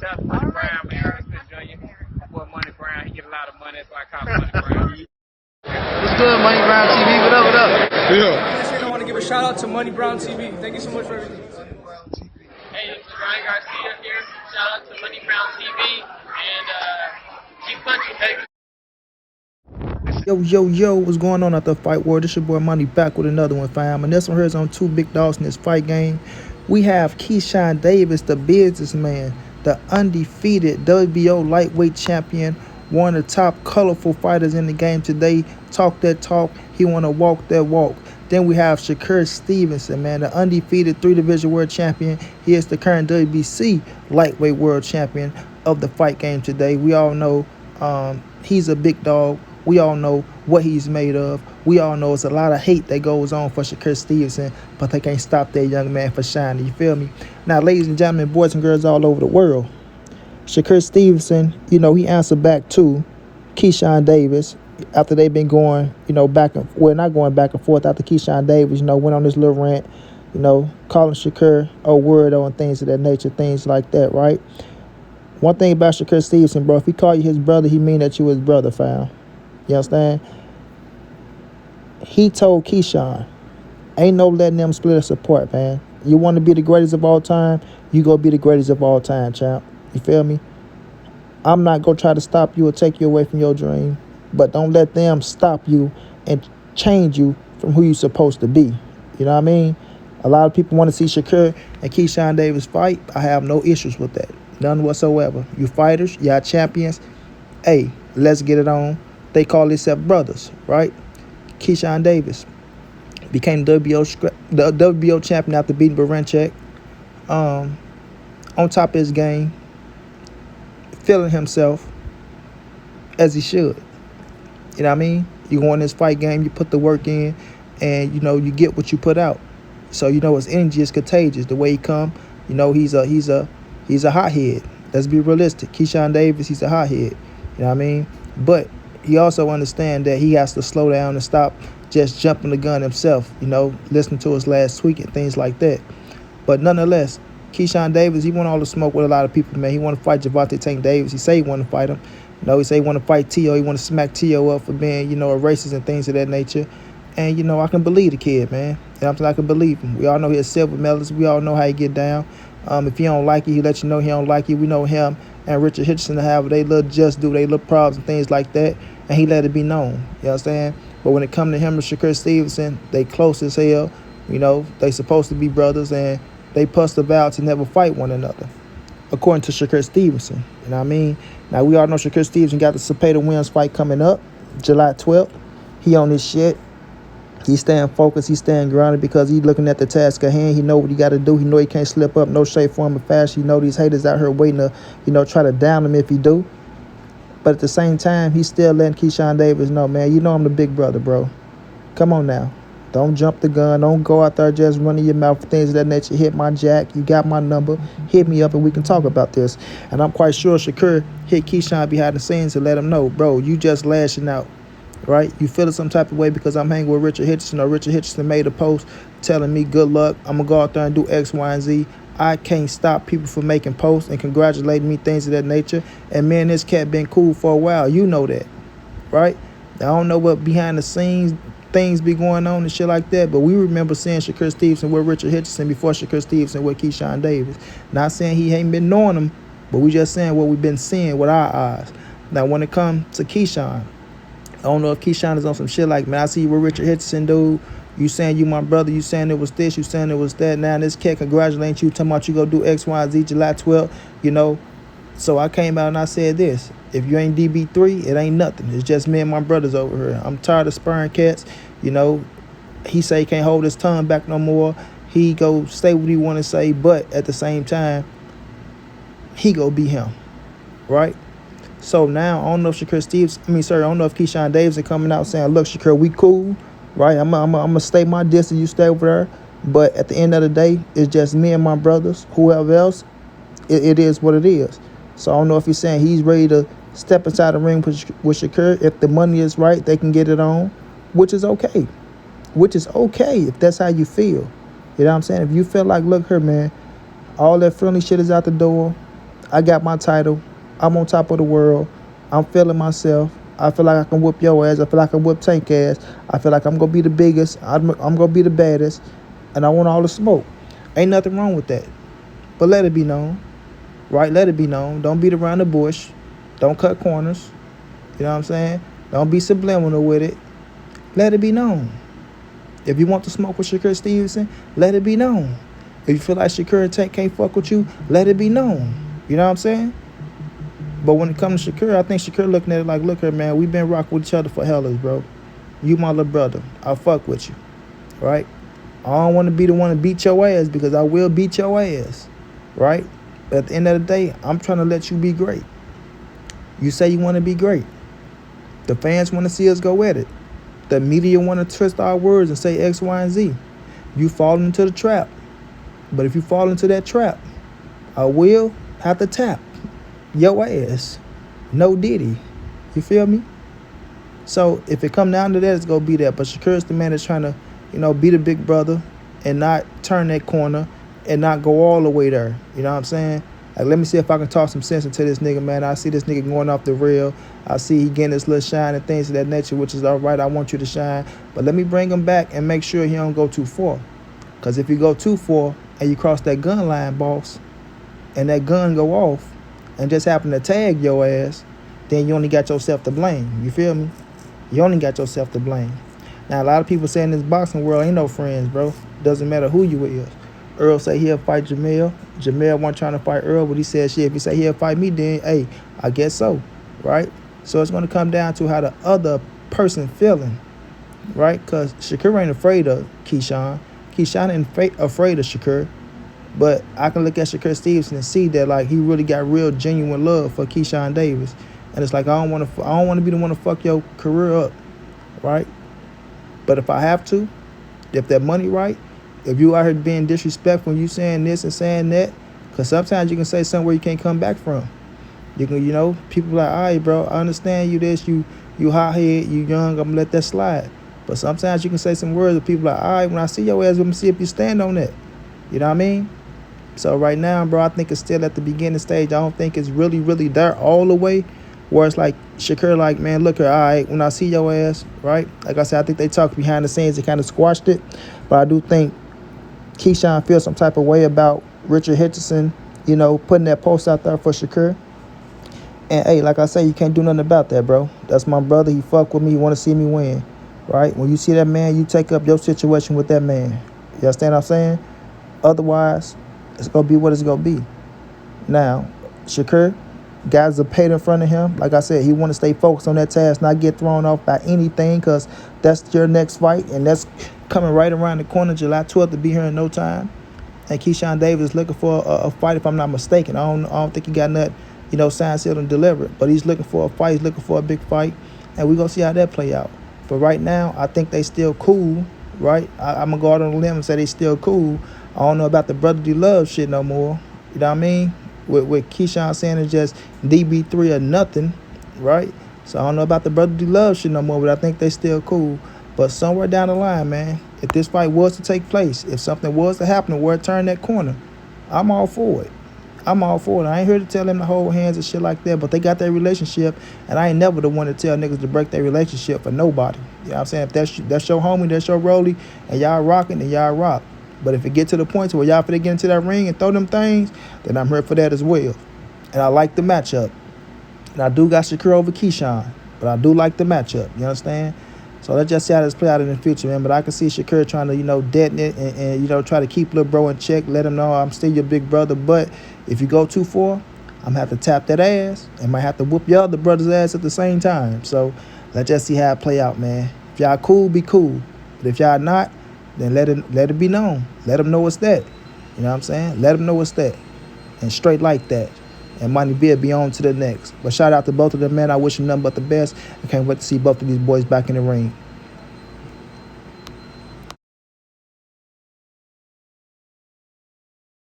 Shout out to Money Brown, man. Respect Junior. Boy, Money Brown, he get a lot of money. That's why I call him Money Brown. What's good, Money Brown TV? What up, what up? Yeah. I want to give a shout out to Money Brown TV. Thank you so much for everything. Hey, this is Ryan Garcia here. Shout out to Money Brown TV. And keep punching, baby. Yo, what's going on at the Fight War? This your boy Money back with another one, fam. And this one here is on two big dogs in this fight game. We have Keshawn Davis, the businessman, the undefeated WBO lightweight champion, one of the top colorful fighters in the game today. Talk that talk, he want to walk that walk. Then we have Shakur Stevenson, man, the undefeated 3-division world champion. He is the current WBC lightweight world champion of the fight game today. We all know he's a big dog. We all know what he's made of. We all know it's a lot of hate that goes on for Shakur Stevenson, but they can't stop that young man from shining. You feel me? Now, ladies and gentlemen, boys and girls all over the world, Shakur Stevenson, you know, he answered back to Keshawn Davis after they've been going, you know, back and not going back and forth after Keshawn Davis, you know, went on this little rant, you know, calling Shakur a weirdo and things of that nature, things like that, right? One thing about Shakur Stevenson, bro, if he call you his brother, he mean that you his brother, fam. You understand? He told Keshawn, ain't no letting them split us apart, man. You want to be the greatest of all time, you go be the greatest of all time, champ. You feel me? I'm not going to try to stop you or take you away from your dream, but don't let them stop you and change you from who you're supposed to be. You know what I mean? A lot of people want to see Shakur and Keshawn Davis fight. I have no issues with that. None whatsoever. You fighters, y'all champions. Hey, let's get it on. They call themselves brothers, right? Keshawn Davis became the WBO champion after beating Baranchek. On top of his game, feeling himself as he should. You know what I mean? You go in this fight game, you put the work in, and, you know, you get what you put out. So, you know, his energy is contagious. The way he come, you know, he's a hothead. Let's be realistic. Keshawn Davis, he's a hothead. You know what I mean? But he also understands that he has to slow down and stop just jumping the gun himself, you know, listening to his last tweet and things like that. But nonetheless, Keshawn Davis, he want all the smoke with a lot of people, man. He want to fight Gervonta Tank Davis. He say he want to fight him. You know, he say he want to fight T.O. He want to smack T.O. up for being, you know, a racist and things of that nature. And, you know, I can believe the kid, man. You know what I'm saying? I can believe him. We all know he's silver medalist. We all know how he get down. If he don't like you, he let you know he don't like you. We know him and Richard Hitchison to have they little just do, they little problems and things like that. And he let it be known. You know what I'm saying? But when it come to him and Shakur Stevenson, they close as hell. You know, they supposed to be brothers, and they pust a vow to never fight one another, according to Shakur Stevenson. You know what I mean? Now, we all know Shakur Stevenson got the Cepeda Williams fight coming up, July 12th. He on his shit. He staying focused. He staying grounded because he looking at the task at hand. He know what he got to do. He know he can't slip up, no shape, form, or fashion. You know these haters out here waiting to, you know, try to down him if he do. But at the same time, he's still letting Keshawn Davis know, man, you know I'm the big brother, bro. Come on now. Don't jump the gun. Don't go out there just running your mouth for things of that nature. Hit my jack. You got my number. Hit me up and we can talk about this. And I'm quite sure Shakur hit Keshawn behind the scenes to let him know, bro, you just lashing out, right? You feeling some type of way because I'm hanging with Richard Hitchison, or Richard Hitchison made a post telling me good luck. I'm going to go out there and do X, Y, and Z. I can't stop people from making posts and congratulating me, things of that nature. And me and this cat been cool for a while. You know that, right? I don't know what behind the scenes things be going on and shit like that, but we remember seeing Shakur Stevenson with Richard Hitchison before Shakur Stevenson with Keshawn Davis. Not saying he ain't been knowing him, but we just saying what we've been seeing with our eyes. Now, when it comes to Keshawn, I don't know if Keshawn is on some shit like, man, I see you with Richard Hitchison, dude. You saying you my brother, you saying it was this, you saying it was that. Now this cat congratulating you, talking about you go do X, Y, and Z July 12th, you know. So I came out and I said this. If you ain't DB3, it ain't nothing. It's just me and my brothers over here. I'm tired of spurring cats. You know, he say he can't hold his tongue back no more. He go say what he want to say, but at the same time, he go be him, right? So now I don't know if I don't know if Keshawn Davis is coming out saying, look, Shakur, we cool, right? I'm gonna stay my distance, you stay over there. But at the end of the day, it's just me and my brothers. Whoever else, it is what it is. So I don't know if he's saying he's ready to step inside the ring with Shakur. If the money is right, they can get it on, which is okay. Which is okay if that's how you feel. You know what I'm saying? If you feel like, look here, man, all that friendly shit is out the door. I got my title. I'm on top of the world. I'm feeling myself. I feel like I can whoop your ass. I feel like I can whoop Tank ass. I feel like I'm going to be the biggest. I'm going to be the baddest. And I want all the smoke. Ain't nothing wrong with that. But let it be known. Right? Let it be known. Don't beat around the bush. Don't cut corners. You know what I'm saying? Don't be subliminal with it. Let it be known. If you want to smoke with Shakur Stevenson, let it be known. If you feel like Shakur and Tank can't fuck with you, let it be known. You know what I'm saying? But when it comes to Shakur, I think Shakur looking at it like, look here, man, we been rocking with each other for hellas, bro. You my little brother. I'll fuck with you. Right? I don't want to be the one to beat your ass because I will beat your ass. Right? But at the end of the day, I'm trying to let you be great. You say you want to be great. The fans want to see us go at it. The media want to twist our words and say X, Y, and Z. You fall into the trap. But if you fall into that trap, I will have to tap your ass. No Diddy. You feel me? So if it come down to that, it's going to be that. But Shakur's the man that's trying to, be the big brother and not turn that corner and not go all the way there. You know what I'm saying? Like, let me see if I can talk some sense into this nigga, man. I see this nigga going off the rail. I see he getting this little shine and things of that nature, which is all right. I want you to shine. But let me bring him back and make sure he don't go too far. Because if you go too far and you cross that gun line, boss, and that gun go off and just happen to tag your ass, then you only got yourself to blame. You feel me? You only got yourself to blame. Now, a lot of people say in this boxing world ain't no friends, bro. Doesn't matter who you is. Earl say he'll fight Jamel. Jamel wasn't trying to fight Earl, but he said, shit, if he say he'll fight me, then, hey, I guess so, right? So it's going to come down to how the other person feeling, right? Because Shakur ain't afraid of Keshawn. Keshawn ain't afraid of Shakur. But I can look at Shakur Stevenson and see that, like, he really got real, genuine love for Keshawn Davis. And it's like, I don't want to be the one to fuck your career up, right? But if I have to, if that money right, if you out here being disrespectful, you saying this and saying that, because sometimes you can say something where you can't come back from. You can, people like, all right, bro, I understand you this, you hot-head, you young, I'm going to let that slide. But sometimes you can say some words that people like, all right, when I see your ass, let me see if you stand on that. You know what I mean? So right now, bro, I think it's still at the beginning stage. I don't think it's really, really there all the way. Where it's like, Shakur, like, man, look here, all right, when I see your ass, right? Like I said, I think they talked behind the scenes. They kind of squashed it. But I do think Keshawn feels some type of way about Richard Hitchison, putting that post out there for Shakur. And, hey, like I say, you can't do nothing about that, bro. That's my brother. He fuck with me. You want to see me win, right? When you see that man, you take up your situation with that man. You understand what I'm saying? Otherwise, it's going to be what it's going to be. Now, Shakur, guys are paid in front of him. Like I said, he want to stay focused on that task, not get thrown off by anything, because that's your next fight, and that's coming right around the corner, July 12th, to be here in no time. And Keshawn Davis is looking for a fight, if I'm not mistaken. I don't think he got nothing, signed, sealed, and delivered. But he's looking for a fight. He's looking for a big fight, and we're going to see how that play out. But right now, I think they still cool, right? I'm going to go out on a limb and say they still cool. I don't know about the brotherly love shit no more. You know what I mean? With Keshawn saying it's just DB3 or nothing, right? So I don't know about the brotherly love shit no more, but I think they still cool. But somewhere down the line, man, if this fight was to take place, if something was to happen where it turned that corner, I'm all for it. I'm all for it. I ain't here to tell them to hold hands and shit like that, but they got their relationship, and I ain't never the one to tell niggas to break their relationship for nobody. You know what I'm saying? If that's your homie, that's your rollie, and y'all rocking, then y'all rock. But if it get to the point where y'all finna get into that ring and throw them things, then I'm here for that as well. And I like the matchup. And I do got Shakur over Keshawn, but I do like the matchup. You understand? So let's just see how this play out in the future, man. But I can see Shakur trying to, deaden it and try to keep little bro in check, let him know I'm still your big brother. But if you go too far, I'm going to have to tap that ass and might have to whoop your other brother's ass at the same time. So let's just see how it play out, man. If y'all cool, be cool. But if y'all not, then let it be known. Let them know it's that. You know what I'm saying? Let them know it's that. And straight like that. And Money Beer be on to the next. But shout out to both of them, man. I wish them nothing but the best. I can't wait to see both of these boys back in the ring.